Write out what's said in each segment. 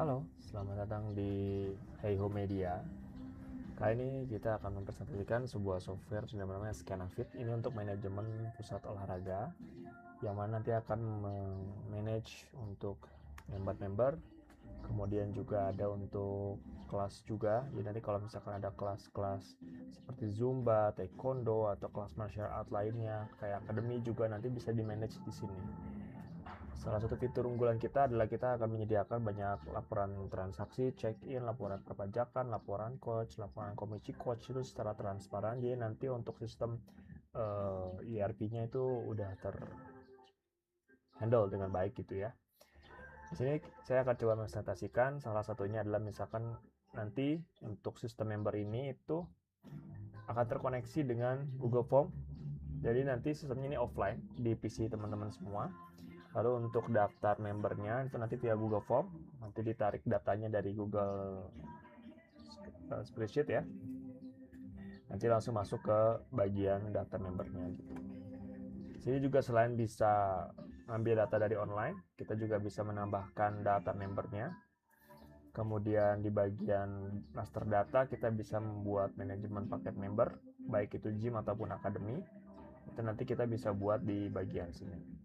Halo, selamat datang di Heyho Media. Kali ini kita akan mempresentasikan sebuah software yang namanya Scanafit. Ini untuk manajemen pusat olahraga, yang mana nanti akan manage untuk member-member. Kemudian juga ada untuk kelas juga. Jadi nanti kalau misalkan ada kelas-kelas seperti Zumba, Taekwondo, atau kelas martial art lainnya, kayak akademi juga nanti bisa di-manage di sini. Salah satu fitur unggulan kita adalah kita akan menyediakan banyak laporan transaksi, check-in, laporan perpajakan, laporan coach, laporan komisi coach itu secara transparan. Jadi nanti untuk sistem ERP-nya itu udah handle dengan baik gitu ya. Di sini saya akan coba presentasikan. Salah satunya adalah misalkan nanti untuk sistem member ini itu akan terkoneksi dengan Google Form. Jadi nanti sistemnya ini offline di PC teman-teman semua. Lalu untuk daftar membernya itu nanti via Google Form, nanti ditarik datanya dari Google Spreadsheet ya. Nanti langsung masuk ke bagian daftar membernya gitu. Sini juga selain bisa ambil data dari online, kita juga bisa menambahkan data membernya. Kemudian di bagian master data kita bisa membuat manajemen paket member, baik itu gym ataupun akademi. Itu nanti kita bisa buat di bagian sini.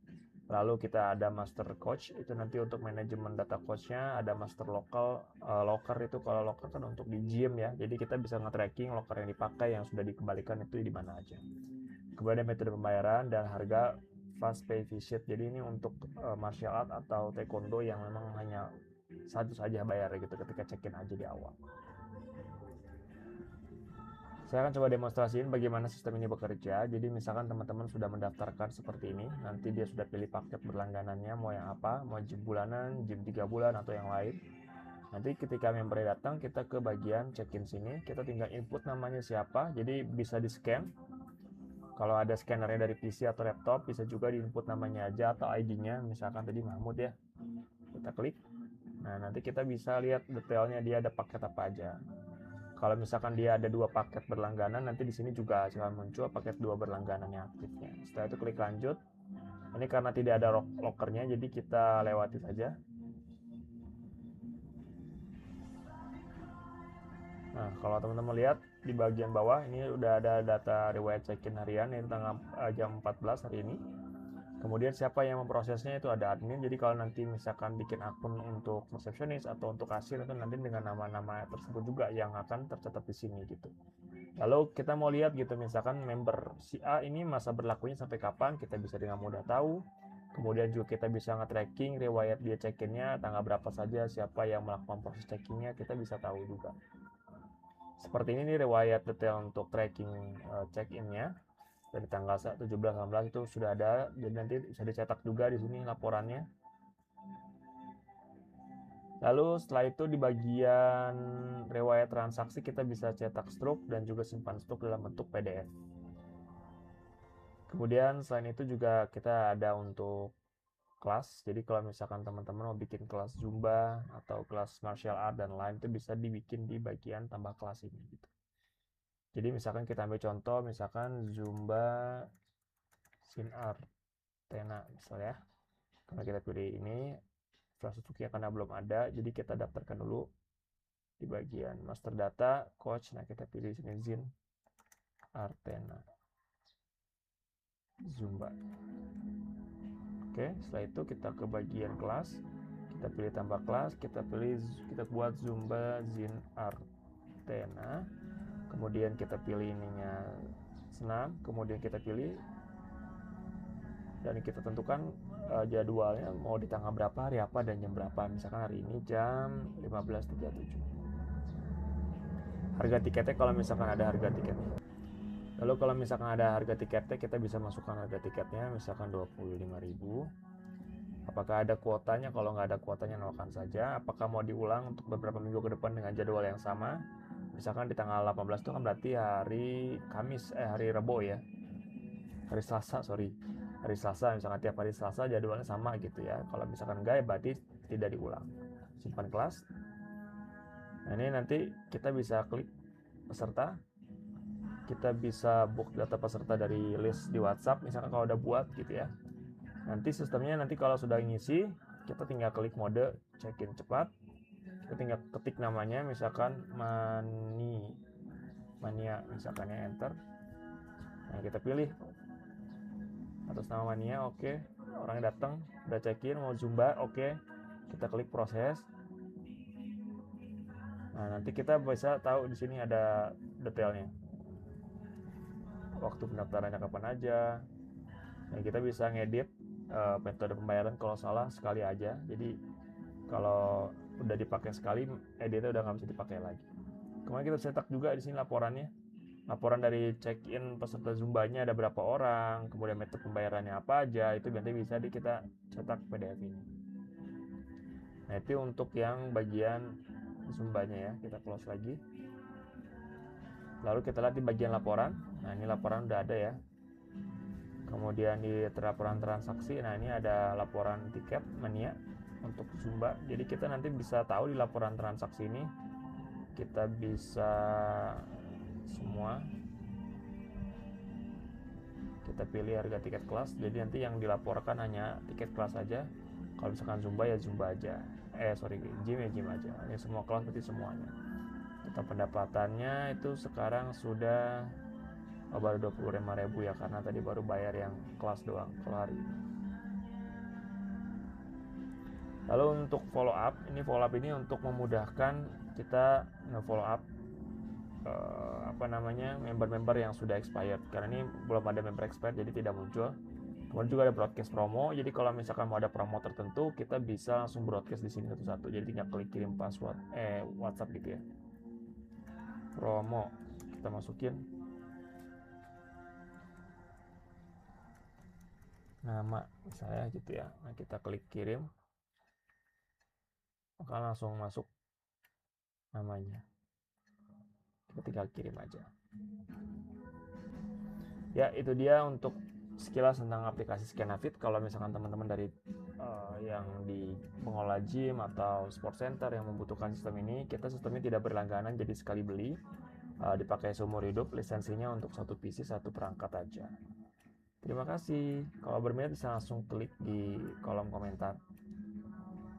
Lalu kita ada master coach, itu nanti untuk manajemen data coachnya. Ada master locker itu kalau locker kan untuk di gym ya. Jadi kita bisa nge-tracking locker yang dipakai, yang sudah dikembalikan itu di mana aja. Kemudian metode pembayaran dan harga fast pay visit. Jadi ini untuk martial art atau taekwondo yang memang hanya satu saja bayar gitu ketika check-in aja di awal. Saya akan coba demonstrasiin bagaimana sistem ini bekerja. Jadi misalkan teman-teman sudah mendaftarkan seperti ini, nanti dia sudah pilih paket berlangganannya, mau yang apa, mau gym bulanan, gym 3 bulan, atau yang lain. Nanti ketika membernya datang, kita ke bagian check-in sini, kita tinggal input namanya siapa, jadi bisa di-scan. Kalau ada scannernya dari PC atau laptop, bisa juga di-input namanya aja atau ID-nya, misalkan tadi Mahmud ya. Kita klik. Nah, nanti kita bisa lihat detailnya dia ada paket apa aja. Kalau misalkan dia ada 2 paket berlangganan, nanti di sini juga akan muncul paket 2 berlangganan yang aktifnya. Setelah itu klik lanjut. Ini karena tidak ada lockernya, jadi kita lewati saja. Nah, kalau teman-teman lihat di bagian bawah, ini udah ada data riwayat check-in harian yang tanggal jam 14 hari ini. Kemudian siapa yang memprosesnya itu ada admin. Jadi kalau nanti misalkan bikin akun untuk resepsionis atau untuk kasir itu nanti dengan nama-nama tersebut juga yang akan tercatat di sini gitu. Lalu kita mau lihat gitu misalkan member si A ini masa berlakunya sampai kapan, kita bisa dengan mudah tahu. Kemudian juga kita bisa nge-tracking riwayat dia check-innya, tanggal berapa saja, siapa yang melakukan proses check-innya, kita bisa tahu juga. Seperti ini nih riwayat detail untuk tracking check-innya. Dari tanggal 17-18 itu sudah ada, jadi nanti bisa dicetak juga di sini laporannya. Lalu setelah itu di bagian riwayat transaksi kita bisa cetak struk dan juga simpan struk dalam bentuk PDF. Kemudian selain itu juga kita ada untuk kelas. Jadi kalau misalkan teman-teman mau bikin kelas Zumba atau kelas martial art dan lain itu bisa dibikin di bagian tambah kelas ini gitu. Jadi misalkan kita ambil contoh misalkan Zumba Sin Art Tena misalnya. Karena kita pilih ini infrastrukturnya karena belum ada, jadi kita daftarkan dulu di bagian master data coach. Nah, kita pilih sini Zin Artena Zumba. Oke, setelah itu kita ke bagian kelas, kita pilih tambah kelas, kita buat Zumba Zin Artena. Kemudian kita pilih ininya senam, kemudian kita pilih dan kita tentukan jadwalnya mau di tanggal berapa, hari apa, dan jam berapa. Misalkan hari ini jam 15.37. Harga tiketnya kalau misalkan ada harga tiketnya. Lalu kalau misalkan ada harga tiketnya, kita bisa masukkan harga tiketnya, misalkan 25.000. Apakah ada kuotanya? Kalau nggak ada kuotanya, nolkan saja. Apakah mau diulang untuk beberapa minggu ke depan dengan jadwal yang sama? Misalkan di tanggal 18 itu kan berarti hari Rabu ya. Hari Selasa, sorry. Hari Selasa, misalkan tiap hari Selasa jadwalnya sama gitu ya. Kalau misalkan enggak ya berarti tidak diulang. Simpan kelas. Nah, ini nanti kita bisa klik peserta. Kita bisa book data peserta dari list di WhatsApp misalkan kalau udah buat gitu ya. Nanti sistemnya kalau sudah ngisi, kita tinggal klik mode check-in cepat. kita tinggal ketik namanya, misalkan Mania misalkan ya, enter. Nah, kita pilih atas nama Mania, oke. Orangnya datang, udah check-in, mau Zumba, oke. Kita klik proses. Nah, nanti kita bisa tahu di sini ada detailnya. Waktu pendaftarannya kapan aja. Dan kita bisa ngedit metode pembayaran kalau salah sekali aja. Jadi kalau udah dipakai sekali, editnya udah nggak bisa dipakai lagi. Kemudian kita cetak juga di sini laporannya. Laporan dari check-in peserta Zumbanya ada berapa orang, kemudian metode pembayarannya apa aja, itu nanti bisa kita cetak PDF ini. Nah, itu untuk yang bagian Zumbanya ya. Kita close lagi. Lalu kita lihat di bagian laporan. Nah, ini laporan udah ada ya. Kemudian di laporan transaksi, nah ini ada laporan tiket Mania untuk Zumba. Jadi kita nanti bisa tahu di laporan transaksi ini, kita bisa semua, kita pilih harga tiket kelas. Jadi nanti yang dilaporkan hanya tiket kelas saja. Kalau misalkan Zumba ya Zumba aja. Gym ya gym aja. Ini semua kelas berarti semuanya. Kita pendapatannya itu sekarang sudah baru 25.000 ya, karena tadi baru bayar yang kelas doang kalau hari ini. Lalu untuk follow up ini untuk memudahkan kita nge-follow up member-member yang sudah expired, karena ini belum ada member expired jadi tidak muncul. Kemudian juga ada broadcast promo, jadi kalau misalkan mau ada promo tertentu kita bisa langsung broadcast di sini satu-satu, jadi tinggal klik kirim password WhatsApp gitu ya. Promo kita masukin nama saya gitu ya. Nah, kita klik kirim, maka langsung masuk namanya. Kita tinggal kirim aja. Ya, itu dia untuk sekilas tentang aplikasi Scanavit. Kalau misalkan teman-teman dari yang di pengelola gym atau sport center yang membutuhkan sistem ini, sistemnya tidak berlangganan, jadi sekali beli dipakai seumur hidup. Lisensinya untuk satu PC, satu perangkat aja. Terima kasih. Kalau berminat bisa langsung klik di kolom komentar.